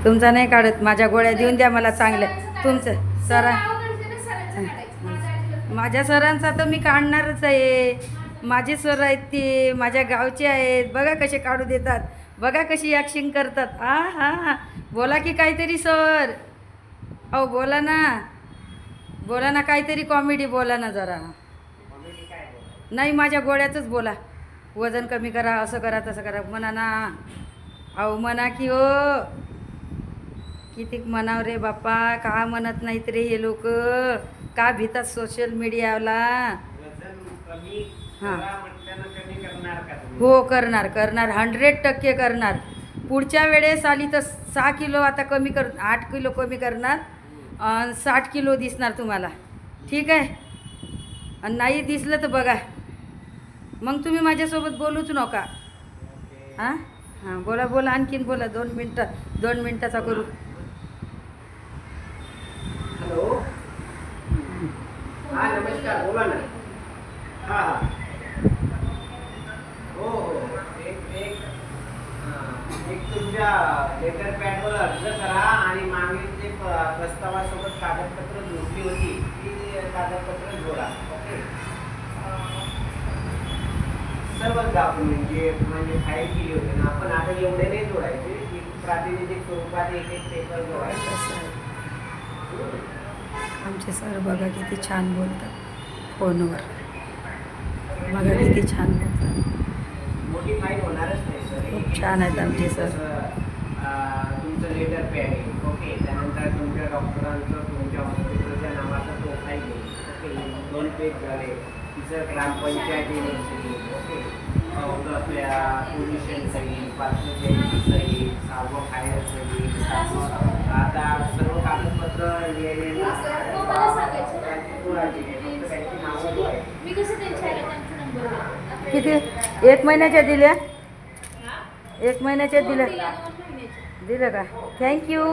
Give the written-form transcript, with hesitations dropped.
तुमचा नाही काढत, माझ्या गोळ्या देऊन द्या मला चांगल्या. तुमचं सरा माझ्या सरांचा तर मी काढणारच आहे. माझे सर आहेत ते माझ्या गावचे आहेत. बघा कसे काढू देतात, बघा कशी ॲक्शिंग करतात. हा बोला की काहीतरी सर. अहो बोला ना काहीतरी कॉमेडी बोला ना जरा. नाही माझ्या गोळ्याचंच बोला. वजन कमी करा, असं करा तसं करा म्हणा ना. अहो म्हणा की हो. किती म्हणाव रे बाप्पा, का म्हणत नाहीत रे हे लोक, का भीतात सोशल मीडियाला. हां हो करणार 100% करणार. पुढच्या वेळेस आली तर 6 किलो आता कमी 8 किलो कमी करणार. 60 किलो दिसणार तुम्हाला, ठीक आहे. आणि नाही दिसलं तर बघा मग तुम्ही माझ्यासोबत बोलूच नका. हां बोला आणखीन बोला. 2 मिनटाचा करू. हॅलो हां नमस्कार, बोला ना. हां हो एक तुमच्या लेटर पॅडवर अर्ज करा आणि मागील जे प्रस्तावासोबत कागदपत्र जोडली होती ती कागदपत्र जोडा. ओके. सर्व डॉक्युमेंट जे म्हणजे फाईल केली होती ना आपण, आता एवढे नाही जोडायचे, प्रातिनिधिक स्वरूपात एक पेपर जोडायचं. आमचे सर बघा किती छान बोलतात फोनवर, बघा किती छान बोलतात. मोठी फाईल होणारच नाही सर. खूप छान आहेत आमचे सर. तुमचं लेटर पॅड आहे. ओके. त्यानंतर तुमच्या डॉक्टरांचं तुमच्या हॉस्पिटलच्या नावाचं प्रोफाईल आहे. ओके. 2 पेज झाले. तिसरं ग्रामपंचायत युनिव्हर्सिटी. ओके. आपल्या पोल्युशन सही, पार्श्वभूमी सही, 6वं फायर सही, 7वं आता सर्व कागदपत्र किती 1 महिन्याच्या दिल्या? 1 महिन्याच्या दिलं का? थँक्यू.